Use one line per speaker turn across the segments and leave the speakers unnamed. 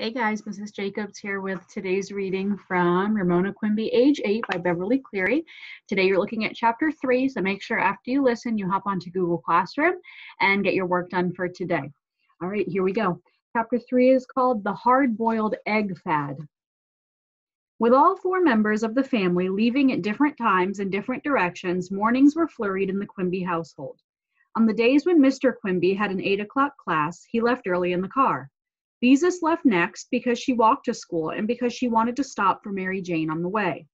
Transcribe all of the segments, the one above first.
Hey guys, Mrs. Jacobs here with today's reading from Ramona Quimby, Age 8 by Beverly Cleary. Today you're looking at Chapter 3, so make sure after you listen, you hop onto Google Classroom and get your work done for today. All right, here we go. Chapter 3 is called The Hard-Boiled Egg Fad. With all four members of the family leaving at different times in different directions, mornings were flurried in the Quimby household. On the days when Mr. Quimby had an 8 o'clock class, he left early in the car. Beezus left next because she walked to school and because she wanted to stop for Mary Jane on the way.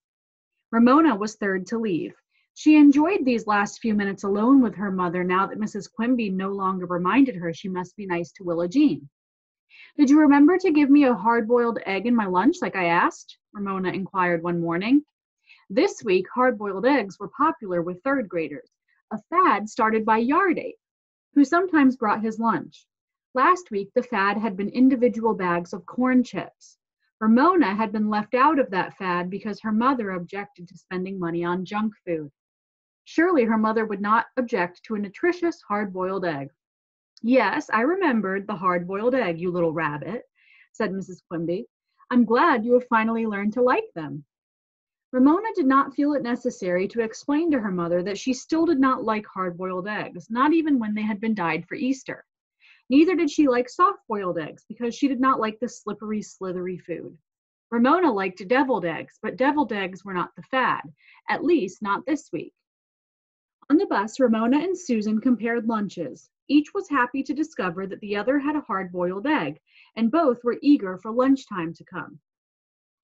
Ramona was third to leave. She enjoyed these last few minutes alone with her mother now that Mrs. Quimby no longer reminded her she must be nice to Willa Jean. "Did you remember to give me a hard-boiled egg in my lunch like I asked?" Ramona inquired one morning. This week, hard-boiled eggs were popular with third graders, a fad started by Yard Ape, who sometimes brought his lunch. Last week, the fad had been individual bags of corn chips. Ramona had been left out of that fad because her mother objected to spending money on junk food. Surely her mother would not object to a nutritious hard-boiled egg. "Yes, I remembered the hard-boiled egg, you little rabbit," said Mrs. Quimby. "I'm glad you have finally learned to like them." Ramona did not feel it necessary to explain to her mother that she still did not like hard-boiled eggs, not even when they had been dyed for Easter. Neither did she like soft-boiled eggs because she did not like the slippery, slithery food. Ramona liked deviled eggs, but deviled eggs were not the fad, at least not this week. On the bus, Ramona and Susan compared lunches. Each was happy to discover that the other had a hard-boiled egg, and both were eager for lunchtime to come.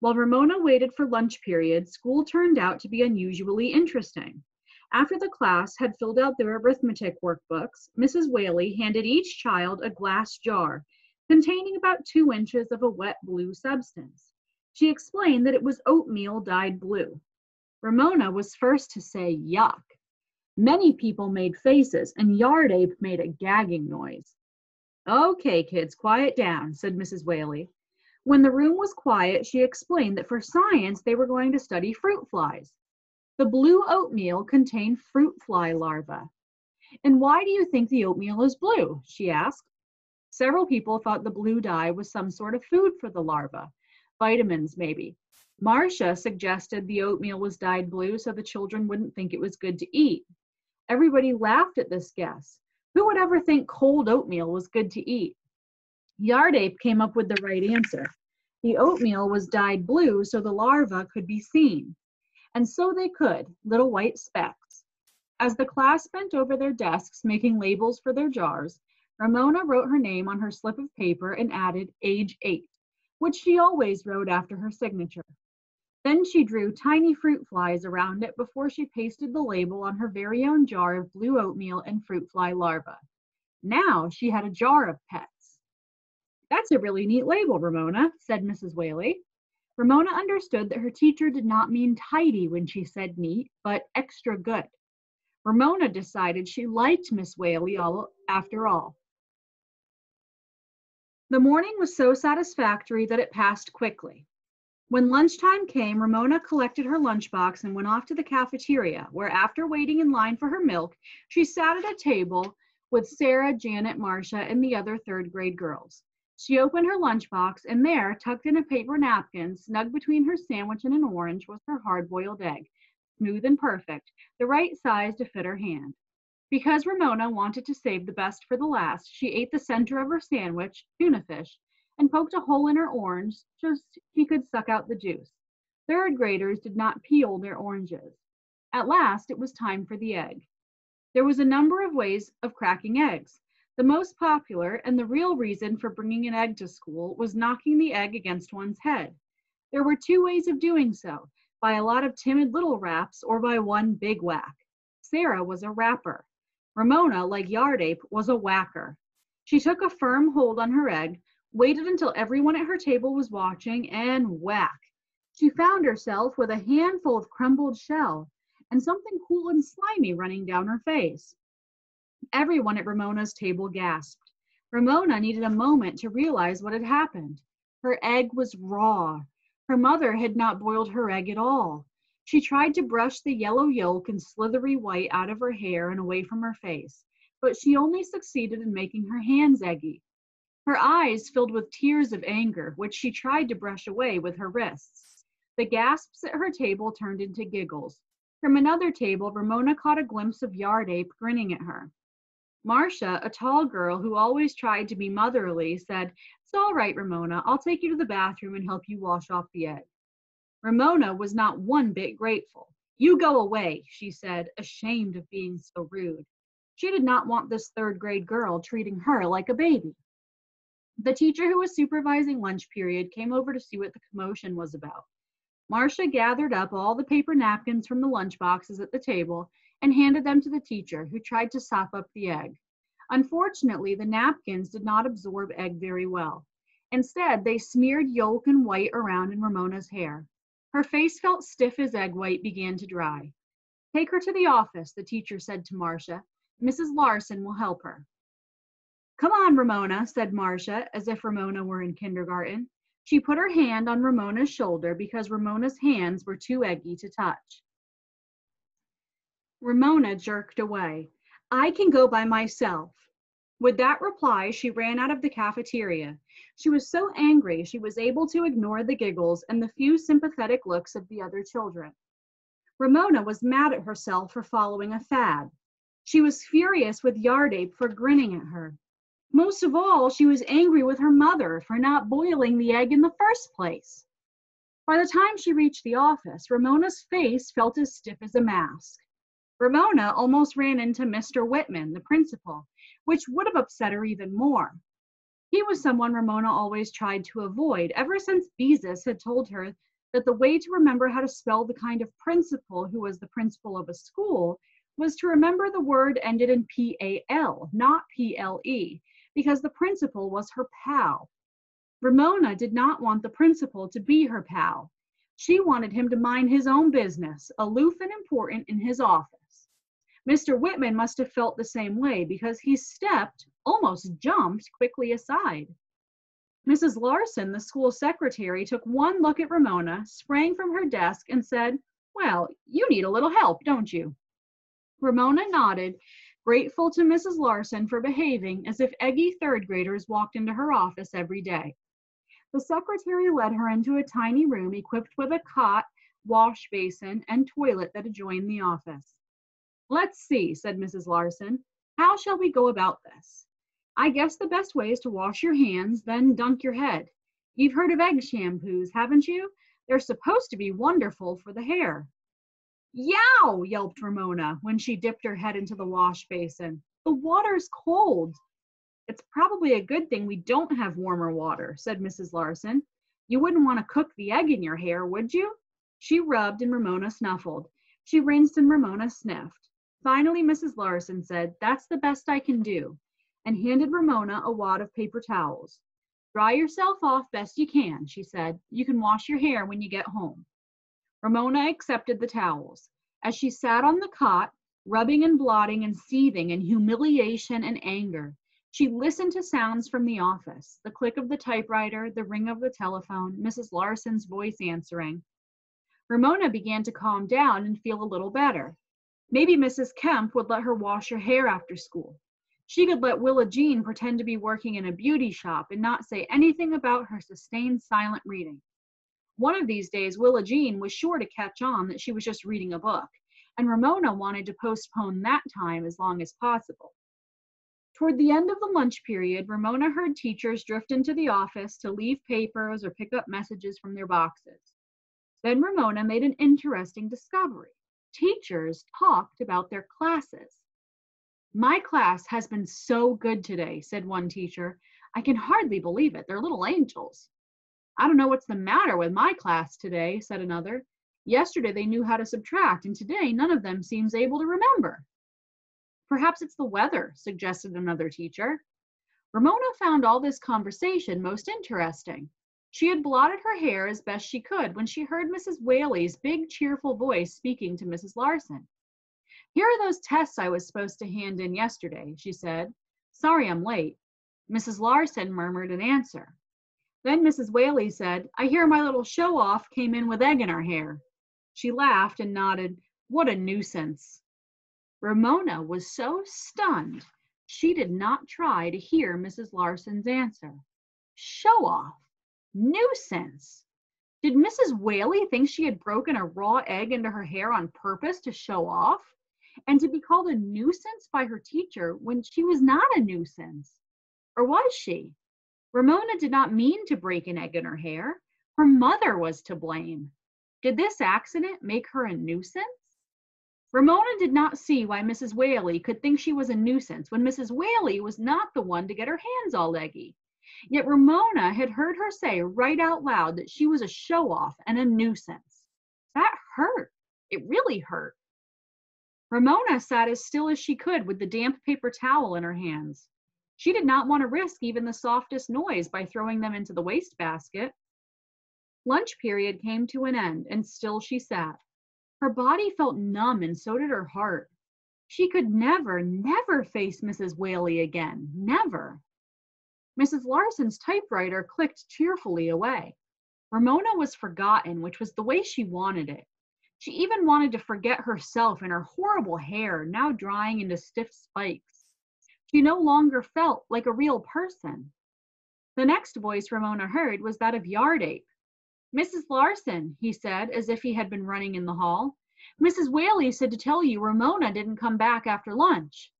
While Ramona waited for lunch period, school turned out to be unusually interesting. After the class had filled out their arithmetic workbooks, Mrs. Whaley handed each child a glass jar containing about 2 inches of a wet blue substance. She explained that it was oatmeal dyed blue. Ramona was first to say yuck. Many people made faces, and Yard Ape made a gagging noise. "Okay, kids, quiet down," said Mrs. Whaley. When the room was quiet, she explained that for science they were going to study fruit flies. The blue oatmeal contained fruit fly larvae. "And why do you think the oatmeal is blue?" she asked. Several people thought the blue dye was some sort of food for the larvae, vitamins maybe. Marcia suggested the oatmeal was dyed blue so the children wouldn't think it was good to eat. Everybody laughed at this guess. Who would ever think cold oatmeal was good to eat? Yard Ape came up with the right answer. The oatmeal was dyed blue so the larvae could be seen. And so they could, little white specks. As the class bent over their desks making labels for their jars, Ramona wrote her name on her slip of paper and added Age 8, which she always wrote after her signature. Then she drew tiny fruit flies around it before she pasted the label on her very own jar of blue oatmeal and fruit fly larvae. Now she had a jar of pets. "That's a really neat label, Ramona," said Mrs. Whaley. Ramona understood that her teacher did not mean tidy when she said neat, but extra good. Ramona decided she liked Miss Whaley after all. The morning was so satisfactory that it passed quickly. When lunchtime came, Ramona collected her lunchbox and went off to the cafeteria, where after waiting in line for her milk, she sat at a table with Sarah, Janet, Marcia, and the other third grade girls. She opened her lunchbox, and there, tucked in a paper napkin, snug between her sandwich and an orange, was her hard-boiled egg, smooth and perfect, the right size to fit her hand. Because Ramona wanted to save the best for the last, she ate the center of her sandwich, tuna fish, and poked a hole in her orange so she could suck out the juice. Third graders did not peel their oranges. At last, it was time for the egg. There was a number of ways of cracking eggs. The most popular, and the real reason for bringing an egg to school, was knocking the egg against one's head. There were 2 ways of doing so, by a lot of timid little raps or by one big whack. Sarah was a rapper. Ramona, like Yard Ape, was a whacker. She took a firm hold on her egg, waited until everyone at her table was watching, and whack. She found herself with a handful of crumbled shell and something cool and slimy running down her face. Everyone at Ramona's table gasped. Ramona needed a moment to realize what had happened. Her egg was raw. Her mother had not boiled her egg at all. She tried to brush the yellow yolk and slithery white out of her hair and away from her face, but she only succeeded in making her hands eggy. Her eyes filled with tears of anger, which she tried to brush away with her wrists. The gasps at her table turned into giggles. From another table, Ramona caught a glimpse of Yard Ape grinning at her. Marcia, a tall girl who always tried to be motherly, said, "It's all right, Ramona. I'll take you to the bathroom and help you wash off the egg." Ramona was not one bit grateful. "You go away," she said, ashamed of being so rude. She did not want this third-grade girl treating her like a baby. The teacher who was supervising lunch period came over to see what the commotion was about. Marcia gathered up all the paper napkins from the lunch boxes at the table and handed them to the teacher, who tried to sop up the egg. Unfortunately, the napkins did not absorb egg very well. Instead, they smeared yolk and white around in Ramona's hair. Her face felt stiff as egg white began to dry. "Take her to the office," the teacher said to Marcia. "Mrs. Larson will help her." "Come on, Ramona," said Marcia, as if Ramona were in kindergarten. She put her hand on Ramona's shoulder because Ramona's hands were too eggy to touch. Ramona jerked away. "I can go by myself." With that reply, she ran out of the cafeteria. She was so angry she was able to ignore the giggles and the few sympathetic looks of the other children. Ramona was mad at herself for following a fad. She was furious with Yard Ape for grinning at her. Most of all, she was angry with her mother for not boiling the egg in the first place. By the time she reached the office, Ramona's face felt as stiff as a mask. Ramona almost ran into Mr. Whitman, the principal, which would have upset her even more. He was someone Ramona always tried to avoid ever since Beezus had told her that the way to remember how to spell the kind of principal who was the principal of a school was to remember the word ended in P-A-L, not P-L-E, because the principal was her pal. Ramona did not want the principal to be her pal. She wanted him to mind his own business, aloof and important in his office. Mr. Whitman must have felt the same way because he stepped, almost jumped, quickly aside. Mrs. Larson, the school secretary, took one look at Ramona, sprang from her desk, and said, "Well, you need a little help, don't you?" Ramona nodded, grateful to Mrs. Larson for behaving as if eggy third graders walked into her office every day. The secretary led her into a tiny room equipped with a cot, wash basin, and toilet that adjoined the office. "Let's see," said Mrs. Larson. "How shall we go about this? I guess the best way is to wash your hands, then dunk your head. You've heard of egg shampoos, haven't you? They're supposed to be wonderful for the hair." "Yow!" yelped Ramona when she dipped her head into the wash basin. "The water's cold." "It's probably a good thing we don't have warmer water," said Mrs. Larson. "You wouldn't want to cook the egg in your hair, would you?" She rubbed and Ramona snuffled. She rinsed and Ramona sniffed. Finally, Mrs. Larson said, "That's the best I can do," and handed Ramona a wad of paper towels. "Dry yourself off best you can," she said. "You can wash your hair when you get home." Ramona accepted the towels. As she sat on the cot, rubbing and blotting and seething in humiliation and anger, she listened to sounds from the office, the click of the typewriter, the ring of the telephone, Mrs. Larson's voice answering. Ramona began to calm down and feel a little better. Maybe Mrs. Kemp would let her wash her hair after school. She could let Willa Jean pretend to be working in a beauty shop and not say anything about her sustained silent reading. One of these days, Willa Jean was sure to catch on that she was just reading a book, and Ramona wanted to postpone that time as long as possible. Toward the end of the lunch period, Ramona heard teachers drift into the office to leave papers or pick up messages from their boxes. Then Ramona made an interesting discovery. Teachers talked about their classes. "My class has been so good today," said one teacher. "I can hardly believe it. They're little angels." "I don't know what's the matter with my class today," said another. "Yesterday they knew how to subtract, and today none of them seems able to remember." "Perhaps it's the weather," suggested another teacher. Ramona found all this conversation most interesting. She had blotted her hair as best she could when she heard Mrs. Whaley's big, cheerful voice speaking to Mrs. Larson. "Here are those tests I was supposed to hand in yesterday," she said. "Sorry I'm late." Mrs. Larson murmured an answer. Then Mrs. Whaley said, "I hear my little show-off came in with egg in her hair." She laughed and nodded. "What a nuisance." Ramona was so stunned She did not try to hear Mrs. Larson's answer. Show off. Nuisance. Did Mrs. Whaley think she had broken a raw egg into her hair on purpose to show off? And to be called a nuisance by her teacher when she was not a nuisance? Or was she? Ramona did not mean to break an egg in her hair. Her mother was to blame. Did this accident make her a nuisance? Ramona did not see why Mrs. Whaley could think she was a nuisance when Mrs. Whaley was not the one to get her hands all eggy. Yet Ramona had heard her say right out loud that she was a show-off and a nuisance. That hurt. It really hurt. Ramona sat as still as she could with the damp paper towel in her hands. She did not want to risk even the softest noise by throwing them into the wastebasket. Lunch period came to an end, and still she sat. Her body felt numb, and so did her heart. She could never, never face Mrs. Whaley again. Never. Mrs. Larson's typewriter clicked cheerfully away. Ramona was forgotten, which was the way she wanted it. She even wanted to forget herself and her horrible hair, now drying into stiff spikes. She no longer felt like a real person. The next voice Ramona heard was that of Yard Ape. Mrs. Larson, he said, as if he had been running in the hall. Mrs. Whaley said to tell you Ramona didn't come back after lunch.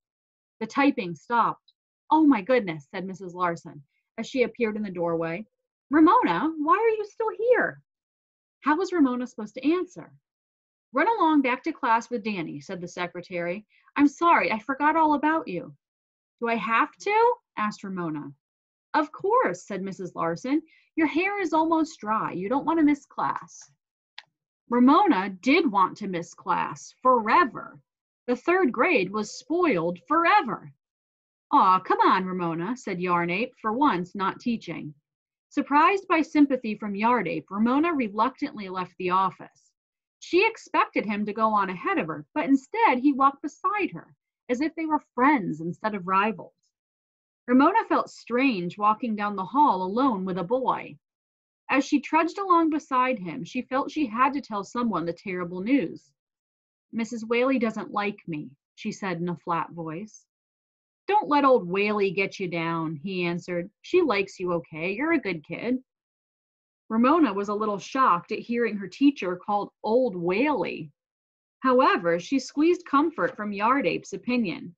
The typing stopped. Oh my goodness, said Mrs. Larson, as she appeared in the doorway. Ramona, why are you still here? How was Ramona supposed to answer? Run along back to class with Danny, said the secretary. I'm sorry, I forgot all about you. Do I have to? Asked Ramona. Of course, said Mrs. Larson. Your hair is almost dry. You don't want to miss class. Ramona did want to miss class forever. The third grade was spoiled forever. Aw, come on, Ramona, said Yarn Ape, for once not teaching. Surprised by sympathy from Yard Ape, Ramona reluctantly left the office. She expected him to go on ahead of her, but instead he walked beside her, as if they were friends instead of rivals. Ramona felt strange walking down the hall alone with a boy. As she trudged along beside him, she felt she had to tell someone the terrible news. Mrs. Whaley doesn't like me, she said in a flat voice. Don't let old Whaley get you down, he answered. She likes you okay. You're a good kid. Ramona was a little shocked at hearing her teacher called Old Whaley. However, she squeezed comfort from Yard Ape's opinion.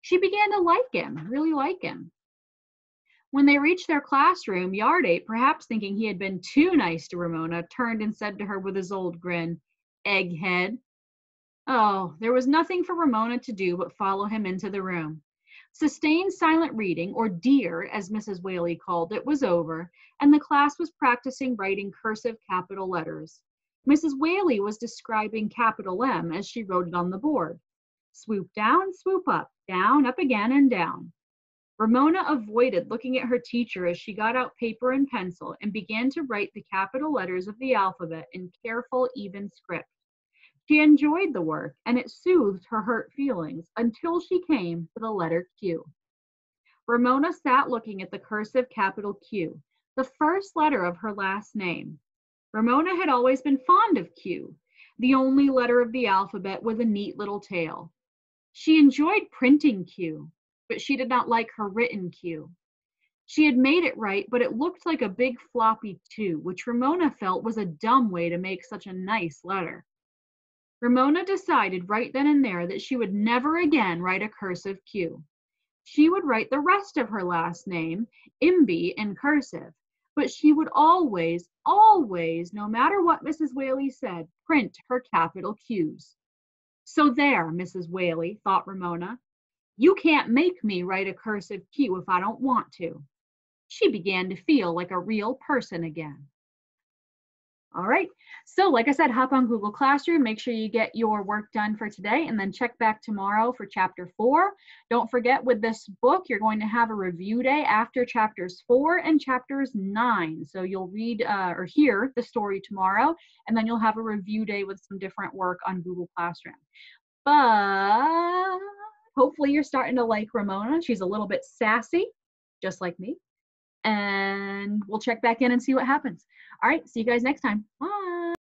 She began to like him, really like him. When they reached their classroom, Yard Ape, perhaps thinking he had been too nice to Ramona, turned and said to her with his old grin, Egghead. Oh, there was nothing for Ramona to do but follow him into the room. Sustained silent reading, or DEAR, as Mrs. Whaley called it, was over, and the class was practicing writing cursive capital letters. Mrs. Whaley was describing capital M as she wrote it on the board. Swoop down, swoop up, down, up again, and down. Ramona avoided looking at her teacher as she got out paper and pencil and began to write the capital letters of the alphabet in careful, even script. She enjoyed the work, and it soothed her hurt feelings until she came to the letter Q. Ramona sat looking at the cursive capital Q, the first letter of her last name. Ramona had always been fond of Q, the only letter of the alphabet with a neat little tail. She enjoyed printing Q, but she did not like her written Q. She had made it right, but it looked like a big floppy 2, which Ramona felt was a dumb way to make such a nice letter. Ramona decided right then and there that she would never again write a cursive Q. She would write the rest of her last name, Imby, in cursive, but she would always, always, no matter what Mrs. Whaley said, print her capital Qs. So there, Mrs. Whaley, thought Ramona. You can't make me write a cursive Q if I don't want to. She began to feel like a real person again. All right, so like I said, hop on Google Classroom, make sure you get your work done for today, and then check back tomorrow for chapter 4. Don't forget, with this book, you're going to have a review day after chapters 4 and chapters 9. So you'll read or hear the story tomorrow, and then you'll have a review day with some different work on Google Classroom. But hopefully you're starting to like Ramona. She's a little bit sassy, just like me. And we'll check back in and see what happens. All right, see you guys next time. Bye.